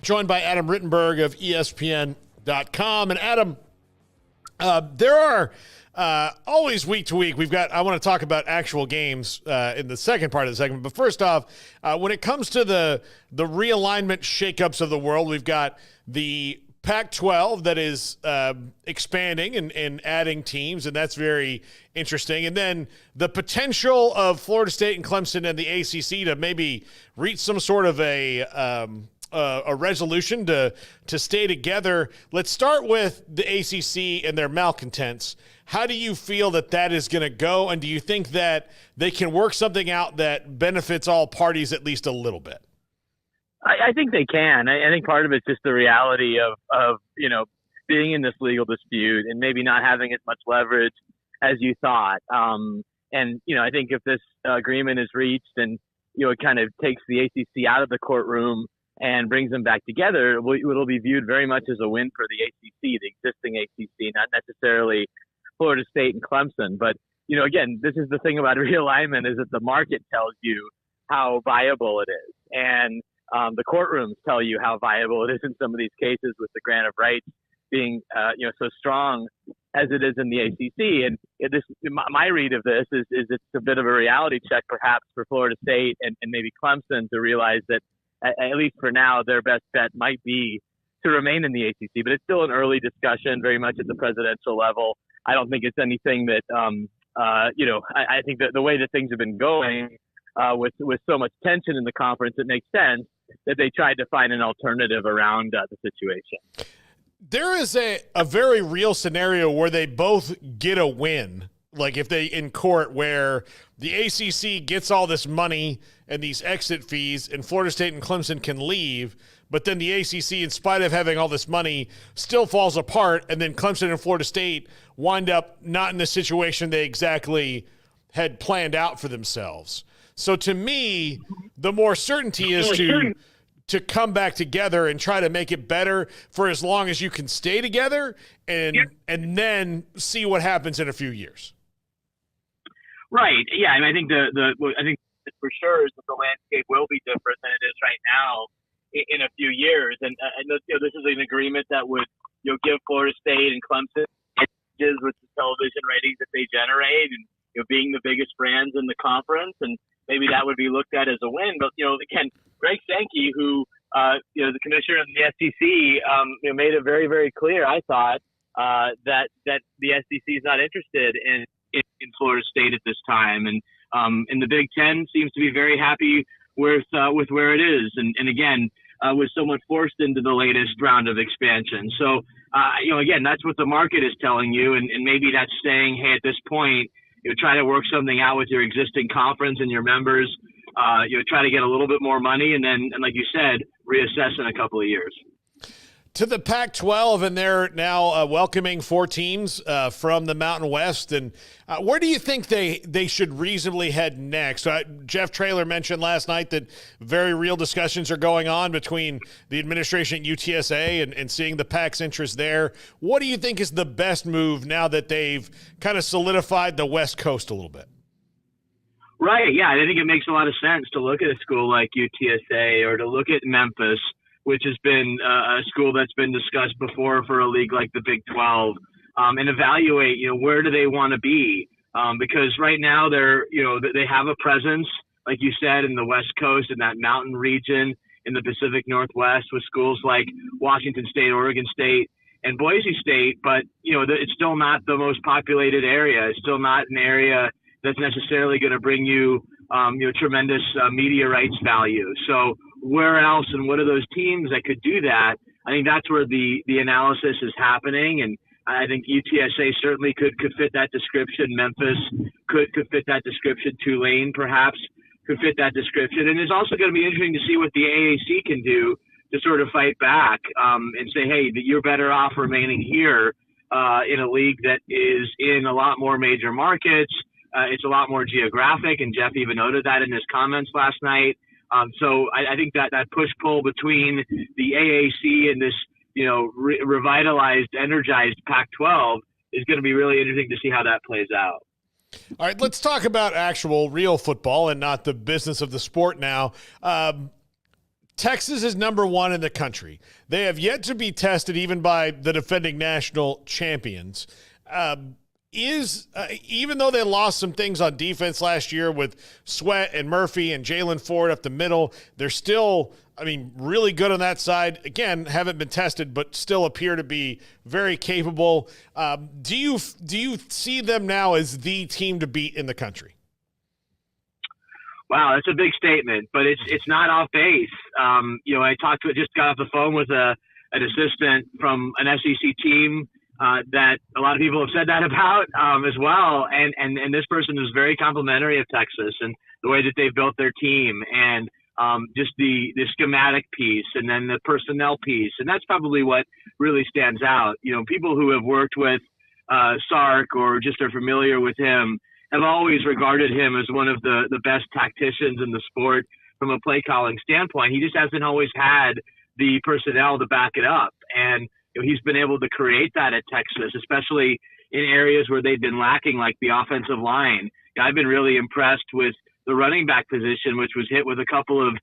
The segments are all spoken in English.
joined by Adam Rittenberg of ESPN.com. And Adam, there are always week to week. I want to talk about actual games in the second part of the segment. But first off, when it comes to the realignment shakeups of the world, we've got the Pac-12 that is expanding and adding teams, and that's very interesting. And then the potential of Florida State and Clemson and the ACC to maybe reach some sort of a resolution to stay together. Let's start with the ACC and their malcontents. How do you feel that is going to go, and do you think that they can work something out that benefits all parties at least a little bit? I think they can. I think part of it's just the reality of being in this legal dispute and maybe not having as much leverage as you thought. I think if this agreement is reached and it kind of takes the ACC out of the courtroom and brings them back together, it'll be viewed very much as a win for the ACC, the existing ACC, not necessarily Florida State and Clemson. But again, this is the thing about realignment, is that the market tells you how viable it is, and the courtrooms tell you how viable it is in some of these cases, with the grant of rights being, so strong as it is in the ACC. And my read of this is it's a bit of a reality check, perhaps, for Florida State and maybe Clemson to realize that, at least for now, their best bet might be to remain in the ACC. But it's still an early discussion, very much at the presidential level. I don't think it's anything that, I think that the way that things have been going, with so much tension in the conference, it makes sense that they tried to find an alternative around the situation. There is a very real scenario where they both get a win, like if they in court, where the ACC gets all this money and these exit fees and Florida State and Clemson can leave, but then the ACC, in spite of having all this money, still falls apart, and then Clemson and Florida State wind up not in the situation they exactly had planned out for themselves. So to me, the more certainty is to come back together and try to make it better for as long as you can stay together, and then see what happens in a few years. Right. Yeah. I think I think for sure is that the landscape will be different than it is right now in a few years. And this is an agreement that would give Florida State and Clemson with the television ratings that they generate, and being the biggest brands in the conference, and maybe that would be looked at as a win. But again, Greg Sankey, who the commissioner of the SEC, made it very, very clear, I thought, that the SEC is not interested in Florida State at this time, and the Big Ten seems to be very happy with where it is, and again, was somewhat forced into the latest round of expansion. So again, that's what the market is telling you, and maybe that's saying, hey, at this point, try to work something out with your existing conference and your members. Try to get a little bit more money, and then, like you said, reassess in a couple of years. To the Pac-12, and they're now welcoming 4 teams from the Mountain West. And where do you think they should reasonably head next? Jeff Traylor mentioned last night that very real discussions are going on between the administration at UTSA and seeing the Pac's interest there. What do you think is the best move now that they've kind of solidified the West Coast a little bit? Right, yeah. I think it makes a lot of sense to look at a school like UTSA or to look at Memphis, which has been a school that's been discussed before for a league like the Big 12, and evaluate, where do they want to be? Because right now they have a presence, like you said, in the West Coast, in that mountain region, in the Pacific Northwest, with schools like Washington State, Oregon State, and Boise State. But, it's still not the most populated area. It's still not an area that's necessarily going to bring you, tremendous media rights value. So where else, and what are those teams that could do that? I think that's where the analysis is happening, and I think UTSA certainly could fit that description. Memphis could fit that description. Tulane perhaps could fit that description. And it's also going to be interesting to see what the AAC can do to sort of fight back and say, hey, you're better off remaining here in a league that is in a lot more major markets. It's a lot more geographic, and Jeff even noted that in his comments last night. So I think that push-pull between the AAC and this, revitalized, energized Pac-12 is going to be really interesting to see how that plays out. All right, let's talk about actual real football and not the business of the sport now. Texas is number one in the country. They have yet to be tested even by the defending national champions. Even though they lost some things on defense last year with Sweat and Murphy and Jalen Ford up the middle, they're still, really good on that side. Again, haven't been tested, but still appear to be very capable. Do you see them now as the team to beat in the country? Wow, that's a big statement, but it's not off base. I just got off the phone with an assistant from an SEC team that a lot of people have said that about as well, and this person is very complimentary of Texas and the way that they've built their team, and just the schematic piece, and then the personnel piece, and that's probably what really stands out. People who have worked with Sark or just are familiar with him have always regarded him as one of the best tacticians in the sport from a play calling standpoint. He just hasn't always had the personnel to back it up. And he's been able to create that at Texas, especially in areas where they've been lacking, like the offensive line. I've been really impressed with the running back position, which was hit with a couple of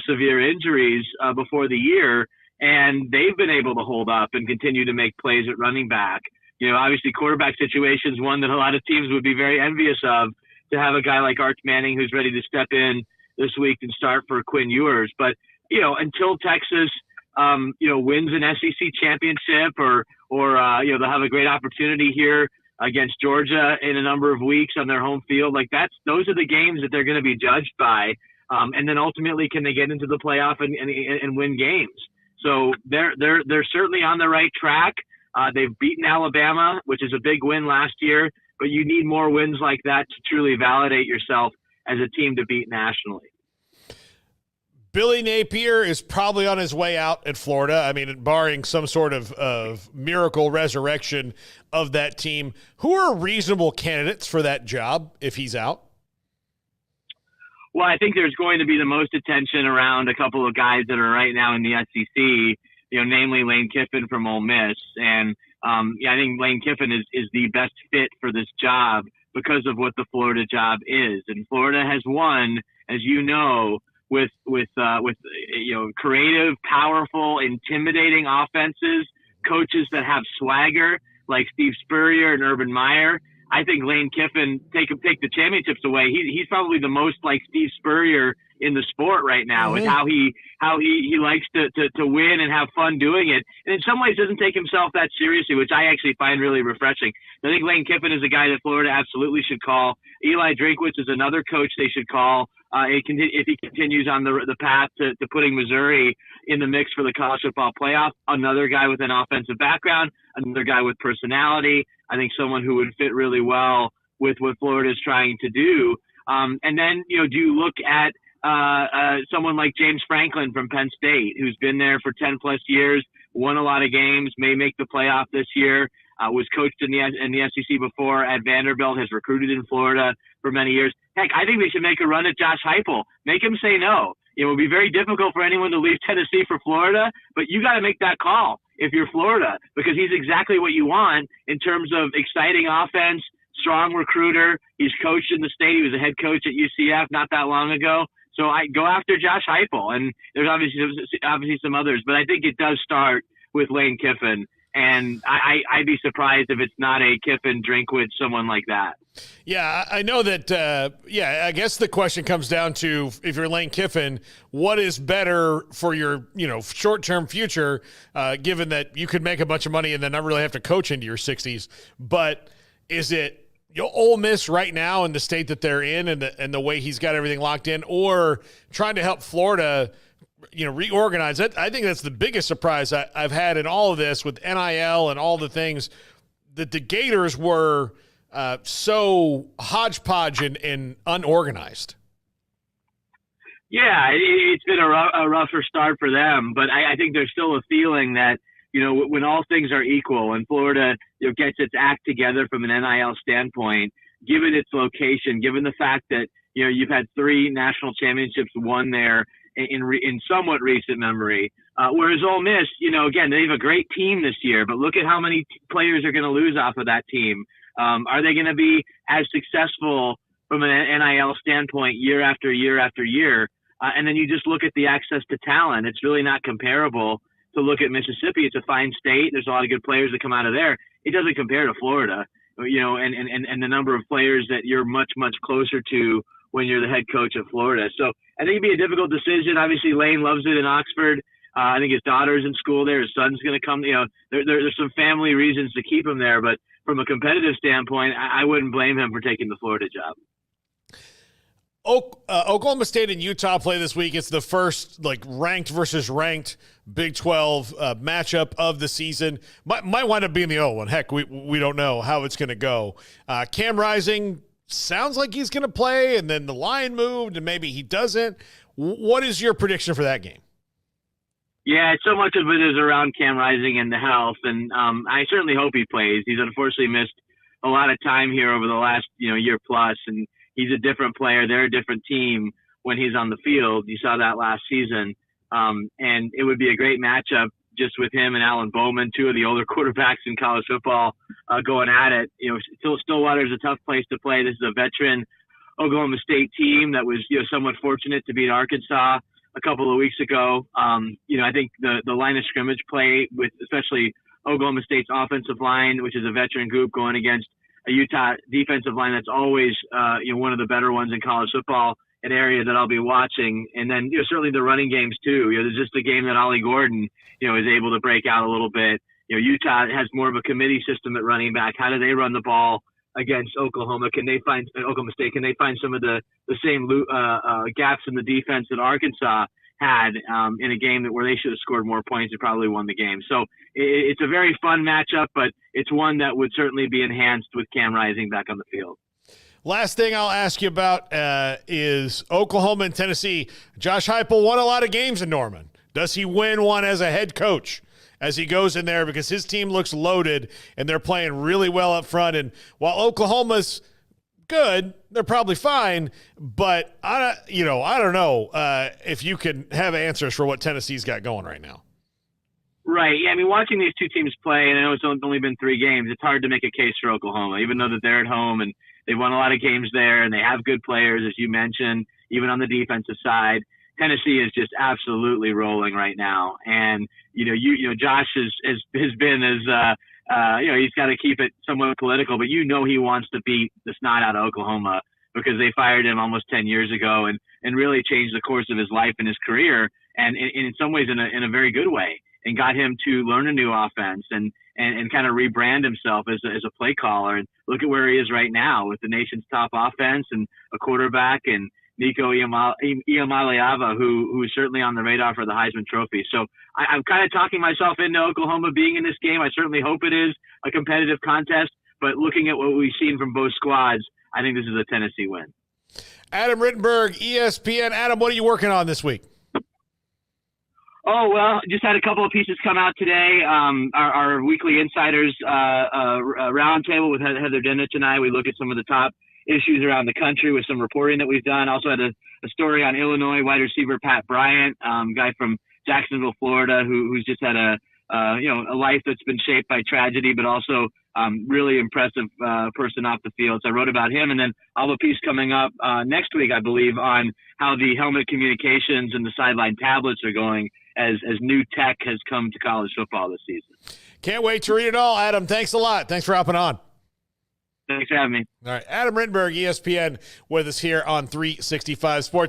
severe injuries before the year. And they've been able to hold up and continue to make plays at running back. Obviously quarterback situation is one that a lot of teams would be very envious of, to have a guy like Arch Manning who's ready to step in this week and start for Quinn Ewers. But, until Texas, wins an SEC championship or they'll have a great opportunity here against Georgia in a number of weeks on their home field. Those are the games that they're going to be judged by. And then ultimately, can they get into the playoff and win games? So they're certainly on the right track. They've beaten Alabama, which is a big win last year, but you need more wins like that to truly validate yourself as a team to beat nationally. Billy Napier is probably on his way out at Florida. Barring some sort of miracle resurrection of that team. Who are reasonable candidates for that job if he's out? Well, I think there's going to be the most attention around a couple of guys that are right now in the SEC, namely Lane Kiffin from Ole Miss. And I think Lane Kiffin is the best fit for this job because of what the Florida job is. And Florida has won, as you know, with creative, powerful, intimidating offenses, coaches that have swagger like Steve Spurrier and Urban Meyer. I think Lane Kiffin take the championships away. He's probably the most like Steve Spurrier in the sport right now, with how he likes to win and have fun doing it, and in some ways doesn't take himself that seriously, which I actually find really refreshing. I think Lane Kiffin is a guy that Florida absolutely should call. Eli Drinkwitz is another coach they should call if he continues on the path to putting Missouri in the mix for the college football playoff. Another guy with an offensive background, another guy with personality. I think someone who would fit really well with what Florida is trying to do. And then, do you look at someone like James Franklin from Penn State, who's been there for 10 plus years, won a lot of games, may make the playoff this year, was coached in the SEC before at Vanderbilt, has recruited in Florida for many years. Heck, I think they should make a run at Josh Heupel. Make him say no. It will be very difficult for anyone to leave Tennessee for Florida, but you got to make that call if you're Florida, because he's exactly what you want in terms of exciting offense, strong recruiter. He's coached in the state. He was a head coach at UCF not that long ago. So I go after Josh Heupel, and there's obviously some others, but I think it does start with Lane Kiffin, and I'd be surprised if it's not a Kiffin, Drinkwitz, someone like that. Yeah, I know that. I guess the question comes down to, if you're Lane Kiffin, what is better for your short-term future, given that you could make a bunch of money and then not really have to coach into your 60s. But is it Ole Miss right now in the state that they're in and the way he's got everything locked in, or trying to help Florida, reorganize it? I think that's the biggest surprise I've had in all of this with NIL and all the things, that the Gators were so hodgepodge and unorganized. Yeah, it's been a rougher start for them, but I think there's still a feeling that, when all things are equal and Florida gets its act together from an NIL standpoint, given its location, given the fact that you've had 3 national championships won there in somewhat recent memory, whereas Ole Miss, again, they have a great team this year, but look at how many players are going to lose off of that team. Are they going to be as successful from an NIL standpoint year after year after year? And then you just look at the access to talent. It's really not comparable to look at Mississippi. It's a fine state. There's a lot of good players that come out of there. It doesn't compare to Florida, and the number of players that you're much, much closer to when you're the head coach of Florida. So I think it'd be a difficult decision. Obviously, Lane loves it in Oxford. I think his daughter's in school there. His son's going to come. There's some family reasons to keep him there. But from a competitive standpoint, I wouldn't blame him for taking the Florida job. Oklahoma State and Utah play this week. It's the first ranked versus ranked Big 12 matchup of the season. Might wind up being the old one. Heck, we don't know how it's going to go. Cam Rising sounds like he's going to play, and then the line moved, and maybe he doesn't. What is your prediction for that game? Yeah, so much of it is around Cam Rising and the health, and I certainly hope he plays. He's unfortunately missed a lot of time here over the last year plus, and he's a different player. They're a different team when he's on the field. You saw that last season. And it would be a great matchup just with him and Alan Bowman, two of the older quarterbacks in college football, going at it. Stillwater's a tough place to play. This is a veteran Oklahoma State team that was somewhat fortunate to beat Arkansas a couple of weeks ago. I think the line of scrimmage play with especially Oklahoma State's offensive line, which is a veteran group, going against a Utah defensive line that's always one of the better ones in college football, an area that I'll be watching. And then certainly the running games too. There's just a game that Ollie Gordon is able to break out a little bit. Utah has more of a committee system at running back. How do they run the ball against Oklahoma? Can they find Oklahoma State? Can they find some of the same gaps in the defense that Arkansas had in a game where they should have scored more points and probably won the game? So it's a very fun matchup, but it's one that would certainly be enhanced with Cam Rising back on the field. Last thing I'll ask you about is Oklahoma and Tennessee. Josh Heupel won a lot of games in Norman. Does he win one as a head coach as he goes in there? Because his team looks loaded, and they're playing really well up front. And while Oklahoma's good, they're probably fine. But I don't know if you can have answers for what Tennessee's got going right now. Right. Yeah. I mean, watching these two teams play, and I know it's only been 3 games, it's hard to make a case for Oklahoma, even though that they're at home and they won a lot of games there, and they have good players, as you mentioned, even on the defensive side. Tennessee is just absolutely rolling right now, and Josh has been as he's got to keep it somewhat political, but he wants to beat the snot out of Oklahoma because they fired him almost 10 years ago and really changed the course of his life and his career, and in some ways in a very good way, and got him to learn a new offense and kind of rebrand himself as a play caller. And look at where he is right now with the nation's top offense and a quarterback and Nico Iamaleava, who is certainly on the radar for the Heisman Trophy. So I'm kind of talking myself into Oklahoma being in this game. I certainly hope it is a competitive contest, but looking at what we've seen from both squads, I think this is a Tennessee win. Adam Rittenberg, ESPN. Adam, what are you working on this week? Oh, well, just had a couple of pieces come out today. Our weekly Insiders roundtable with Heather Dinich and I, we look at some of the top issues around the country with some reporting that we've done. Also had a story on Illinois wide receiver Pat Bryant, guy from Jacksonville, Florida, who's just had a life that's been shaped by tragedy, but also really impressive person off the field. So I wrote about him, and then I'll have a piece coming up next week, I believe, on how the helmet communications and the sideline tablets are going as new tech has come to college football this season. Can't wait to read it all, Adam. Thanks a lot. Thanks for hopping on. Thanks for having me. All right, Adam Rittenberg, ESPN, with us here on 365 Sports.